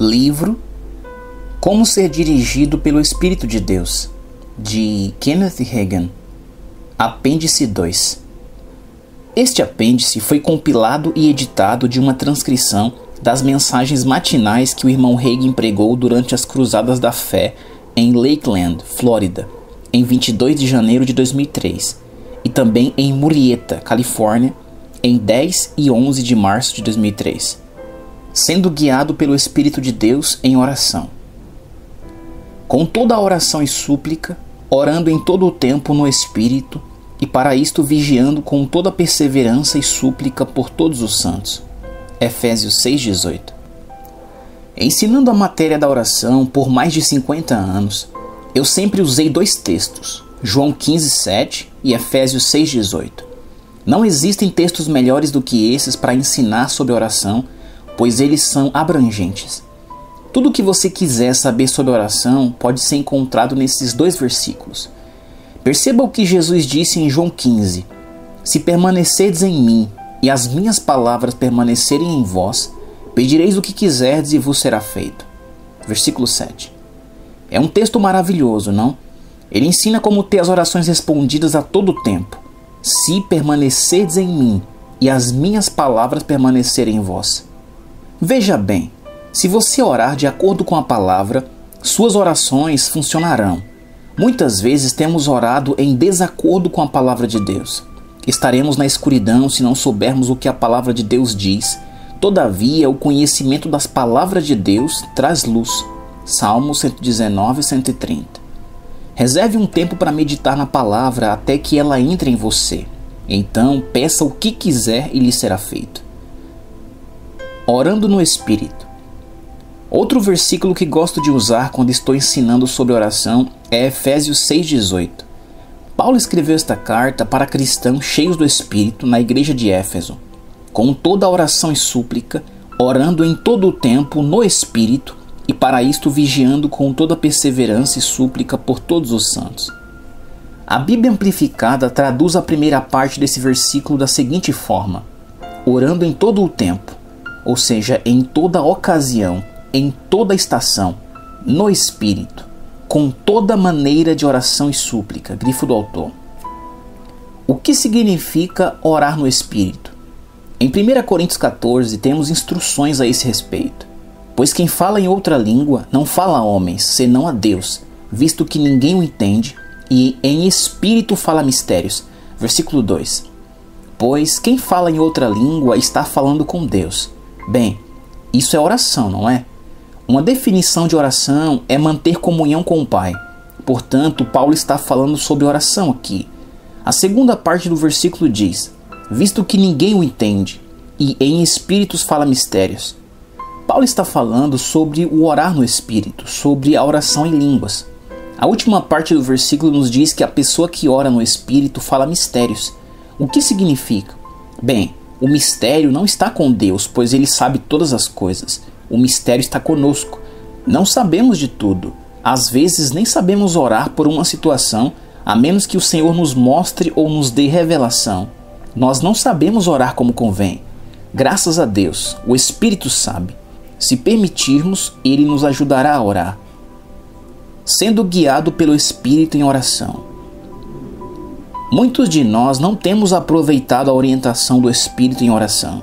Livro Como Ser Dirigido pelo Espírito de Deus, de Kenneth Hagin, Apêndice 2. Este apêndice foi compilado e editado de uma transcrição das mensagens matinais que o irmão Hagin pregou durante as Cruzadas da Fé em Lakeland, Flórida, em 22 de janeiro de 2003, e também em Murrieta, Califórnia, em 10 e 11 de março de 2003, sendo guiado pelo Espírito de Deus em oração. Com toda a oração e súplica, orando em todo o tempo no Espírito, e para isto vigiando com toda perseverança e súplica por todos os santos. Efésios 6,18. Ensinando a matéria da oração por mais de 50 anos, eu sempre usei dois textos, João 15,7 e Efésios 6,18. Não existem textos melhores do que esses para ensinar sobre oração, pois eles são abrangentes. Tudo o que você quiser saber sobre oração pode ser encontrado nesses dois versículos. Perceba o que Jesus disse em João 15. Se permanecerdes em mim e as minhas palavras permanecerem em vós, pedireis o que quiserdes e vos será feito. Versículo 7. É um texto maravilhoso, não? Ele ensina como ter as orações respondidas a todo tempo. Se permanecerdes em mim e as minhas palavras permanecerem em vós. Veja bem, se você orar de acordo com a palavra, suas orações funcionarão. Muitas vezes temos orado em desacordo com a palavra de Deus. Estaremos na escuridão se não soubermos o que a palavra de Deus diz. Todavia, o conhecimento das palavras de Deus traz luz. Salmos 119 e 130. Reserve um tempo para meditar na palavra até que ela entre em você. Então, peça o que quiser e lhe será feito. Orando no Espírito. Outro versículo que gosto de usar quando estou ensinando sobre oração é Efésios 6,18. Paulo escreveu esta carta para cristãos cheios do Espírito na igreja de Éfeso, com toda a oração e súplica, orando em todo o tempo no Espírito e para isto vigiando com toda perseverança e súplica por todos os santos. A Bíblia Amplificada traduz a primeira parte desse versículo da seguinte forma: orando em todo o tempo, ou seja, em toda ocasião, em toda estação, no Espírito, com toda maneira de oração e súplica. Grifo do autor. O que significa orar no Espírito? Em 1 Coríntios 14 temos instruções a esse respeito. Pois quem fala em outra língua não fala a homens, senão a Deus, visto que ninguém o entende, e em espírito fala mistérios. Versículo 2. Pois quem fala em outra língua está falando com Deus. Bem, isso é oração, não é? Uma definição de oração é manter comunhão com o Pai. Portanto, Paulo está falando sobre oração aqui. A segunda parte do versículo diz: visto que ninguém o entende, e em espíritos fala mistérios. Paulo está falando sobre o orar no Espírito, sobre a oração em línguas. A última parte do versículo nos diz que a pessoa que ora no Espírito fala mistérios. O que significa? Bem, o mistério não está com Deus, pois Ele sabe todas as coisas. O mistério está conosco. Não sabemos de tudo. Às vezes nem sabemos orar por uma situação, a menos que o Senhor nos mostre ou nos dê revelação. Nós não sabemos orar como convém. Graças a Deus, o Espírito sabe. Se permitirmos, Ele nos ajudará a orar. Sendo guiado pelo Espírito em oração. Muitos de nós não temos aproveitado a orientação do Espírito em oração.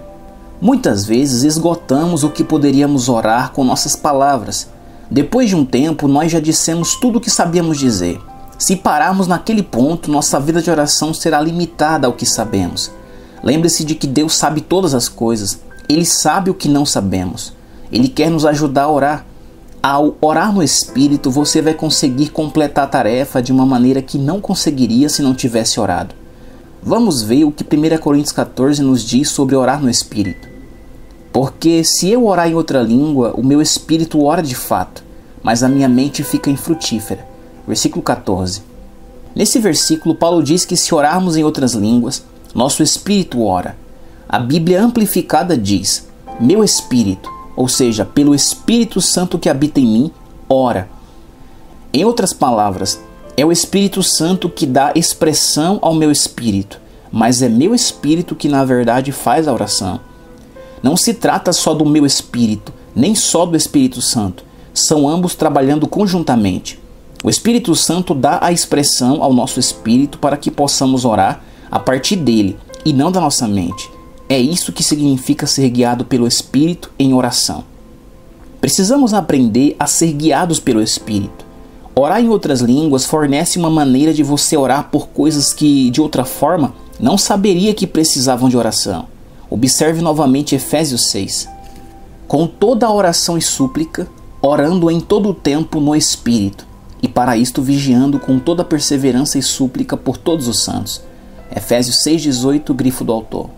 Muitas vezes esgotamos o que poderíamos orar com nossas palavras. Depois de um tempo, nós já dissemos tudo o que sabíamos dizer. Se pararmos naquele ponto, nossa vida de oração será limitada ao que sabemos. Lembre-se de que Deus sabe todas as coisas. Ele sabe o que não sabemos. Ele quer nos ajudar a orar. Ao orar no Espírito, você vai conseguir completar a tarefa de uma maneira que não conseguiria se não tivesse orado. Vamos ver o que 1 Coríntios 14 nos diz sobre orar no Espírito. Porque se eu orar em outra língua, o meu espírito ora de fato, mas a minha mente fica infrutífera. Versículo 14. Nesse versículo, Paulo diz que se orarmos em outras línguas, nosso espírito ora. A Bíblia Amplificada diz: meu espírito, ou seja, pelo Espírito Santo que habita em mim, ora. Em outras palavras, é o Espírito Santo que dá expressão ao meu espírito, mas é meu espírito que na verdade faz a oração. Não se trata só do meu espírito, nem só do Espírito Santo. São ambos trabalhando conjuntamente. O Espírito Santo dá a expressão ao nosso espírito para que possamos orar a partir dele e não da nossa mente. É isso que significa ser guiado pelo Espírito em oração. Precisamos aprender a ser guiados pelo Espírito. Orar em outras línguas fornece uma maneira de você orar por coisas que, de outra forma, não saberia que precisavam de oração. Observe novamente Efésios 6. Com toda a oração e súplica, orando em todo o tempo no Espírito, e para isto vigiando com toda perseverança e súplica por todos os santos. Efésios 6,18, grifo do autor.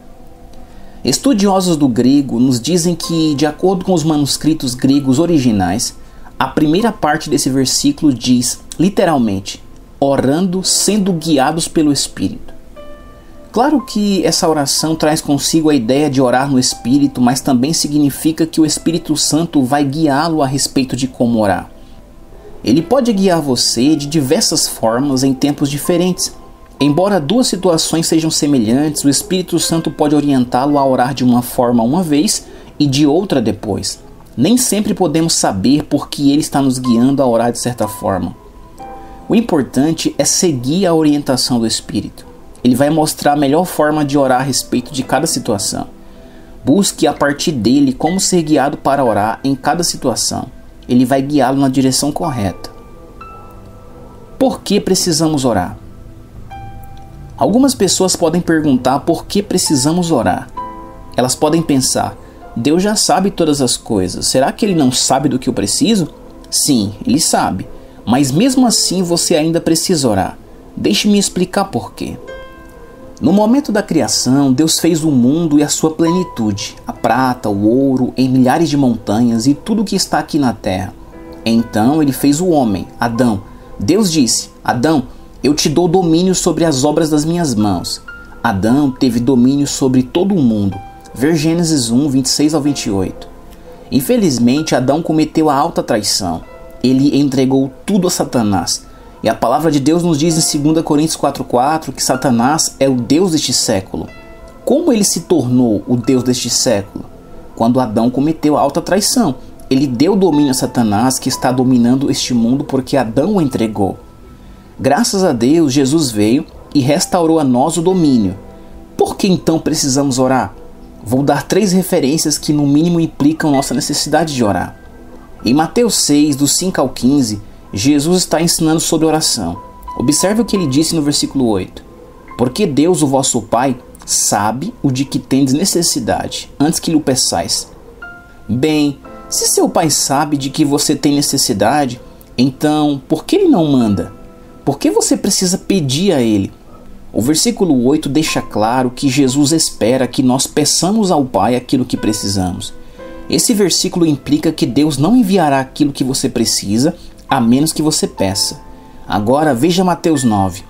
Estudiosos do grego nos dizem que, de acordo com os manuscritos gregos originais, a primeira parte desse versículo diz, literalmente, orando sendo guiados pelo Espírito. Claro que essa oração traz consigo a ideia de orar no Espírito, mas também significa que o Espírito Santo vai guiá-lo a respeito de como orar. Ele pode guiar você de diversas formas em tempos diferentes. Embora duas situações sejam semelhantes, o Espírito Santo pode orientá-lo a orar de uma forma uma vez e de outra depois. Nem sempre podemos saber por que ele está nos guiando a orar de certa forma. O importante é seguir a orientação do Espírito. Ele vai mostrar a melhor forma de orar a respeito de cada situação. Busque a partir dele como ser guiado para orar em cada situação. Ele vai guiá-lo na direção correta. Por que precisamos orar? Algumas pessoas podem perguntar por que precisamos orar. Elas podem pensar, Deus já sabe todas as coisas, será que Ele não sabe do que eu preciso? Sim, Ele sabe, mas mesmo assim você ainda precisa orar. Deixe-me explicar por quê. No momento da criação, Deus fez o mundo e a sua plenitude, a prata, o ouro, em milhares de montanhas e tudo que está aqui na terra. Então Ele fez o homem, Adão. Deus disse, Adão, eu te dou domínio sobre as obras das minhas mãos. Adão teve domínio sobre todo o mundo. Ver Gênesis 1, 26 ao 28. Infelizmente, Adão cometeu a alta traição. Ele entregou tudo a Satanás. E a palavra de Deus nos diz em 2 Coríntios 4,4 que Satanás é o Deus deste século. Como ele se tornou o Deus deste século? Quando Adão cometeu a alta traição. Ele deu domínio a Satanás, que está dominando este mundo porque Adão o entregou. Graças a Deus, Jesus veio e restaurou a nós o domínio. Por que então precisamos orar? Vou dar 3 referências que no mínimo implicam nossa necessidade de orar. Em Mateus 6, do 5 ao 15, Jesus está ensinando sobre oração. Observe o que ele disse no versículo 8. Porque Deus, o vosso Pai, sabe o de que tendes necessidade, antes que lhe o peçais. Bem, se seu Pai sabe de que você tem necessidade, então por que Ele não manda? Por que você precisa pedir a Ele? O versículo 8 deixa claro que Jesus espera que nós peçamos ao Pai aquilo que precisamos. Esse versículo implica que Deus não enviará aquilo que você precisa, a menos que você peça. Agora veja Mateus 9.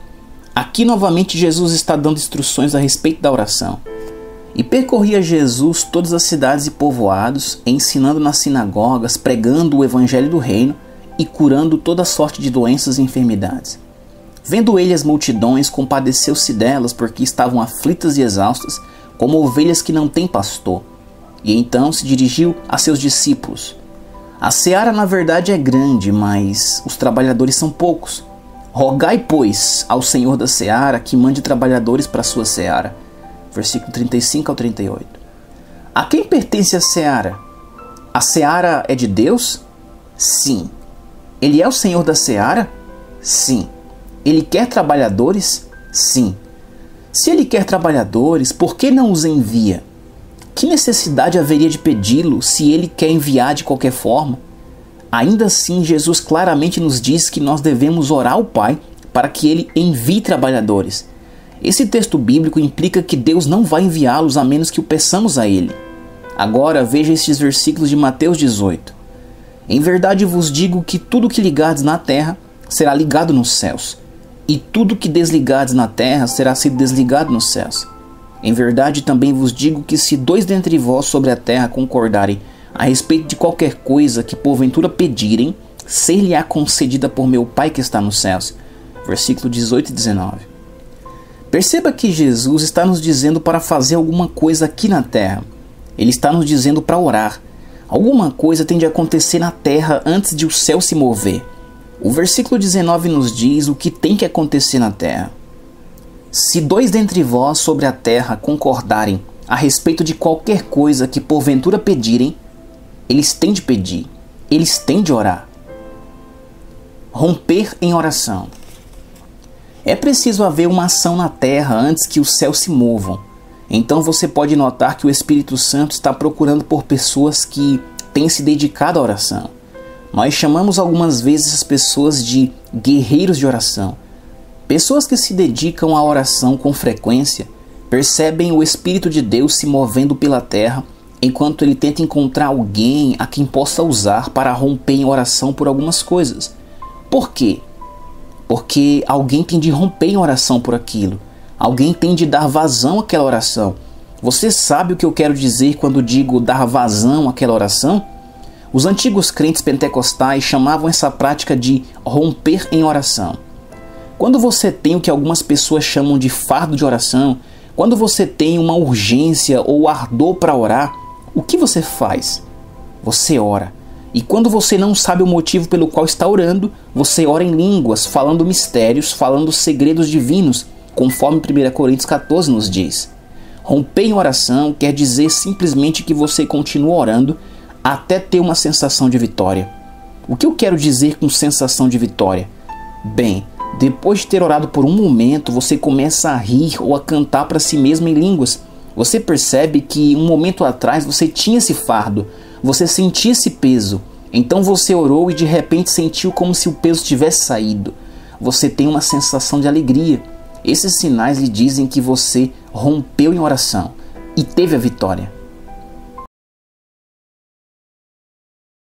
Aqui novamente Jesus está dando instruções a respeito da oração. E percorria Jesus todas as cidades e povoados, ensinando nas sinagogas, pregando o evangelho do reino e curando toda sorte de doenças e enfermidades. Vendo ele as multidões, compadeceu-se delas, porque estavam aflitas e exaustas, como ovelhas que não têm pastor. E então se dirigiu a seus discípulos. A seara na verdade é grande, mas os trabalhadores são poucos. Rogai, pois, ao Senhor da seara que mande trabalhadores para a sua seara. Versículo 35 ao 38. A quem pertence a seara? A seara é de Deus? Sim. Ele é o Senhor da seara? Sim. Ele quer trabalhadores? Sim. Se ele quer trabalhadores, por que não os envia? Que necessidade haveria de pedi-lo se ele quer enviar de qualquer forma? Ainda assim, Jesus claramente nos diz que nós devemos orar ao Pai para que ele envie trabalhadores. Esse texto bíblico implica que Deus não vai enviá-los a menos que o peçamos a Ele. Agora veja estes versículos de Mateus 18. Em verdade vos digo que tudo que ligardes na terra será ligado nos céus, e tudo que desligardes na terra será sido desligado nos céus. Em verdade também vos digo que se 2 dentre vós sobre a terra concordarem a respeito de qualquer coisa que porventura pedirem, ser-lhe-á concedida por meu Pai que está nos céus. Versículo 18 e 19. Perceba que Jesus está nos dizendo para fazer alguma coisa aqui na terra. Ele está nos dizendo para orar. Alguma coisa tem de acontecer na terra antes de o céu se mover. O versículo 19 nos diz o que tem que acontecer na terra. Se 2 dentre vós sobre a terra concordarem a respeito de qualquer coisa que porventura pedirem, eles têm de pedir, eles têm de orar. Romper em oração. É preciso haver uma ação na terra antes que os céus se movam. Então você pode notar que o Espírito Santo está procurando por pessoas que têm se dedicado à oração. Nós chamamos algumas vezes as pessoas de guerreiros de oração. Pessoas que se dedicam à oração com frequência percebem o Espírito de Deus se movendo pela terra enquanto ele tenta encontrar alguém a quem possa usar para romper em oração por algumas coisas. Por quê? Porque alguém tem de romper em oração por aquilo. Alguém tem de dar vazão àquela oração. Você sabe o que eu quero dizer quando digo dar vazão àquela oração? Os antigos crentes pentecostais chamavam essa prática de romper em oração. Quando você tem o que algumas pessoas chamam de fardo de oração, quando você tem uma urgência ou ardor para orar, o que você faz? Você ora. E quando você não sabe o motivo pelo qual está orando, você ora em línguas, falando mistérios, falando segredos divinos, conforme 1 Coríntios 14 nos diz. Romper em oração quer dizer simplesmente que você continua orando até ter uma sensação de vitória. O que eu quero dizer com sensação de vitória? Bem, depois de ter orado por um momento, você começa a rir ou a cantar para si mesmo em línguas. Você percebe que um momento atrás você tinha esse fardo, você sentia esse peso. Então você orou e de repente sentiu como se o peso tivesse saído. Você tem uma sensação de alegria. Esses sinais lhe dizem que você rompeu em oração e teve a vitória.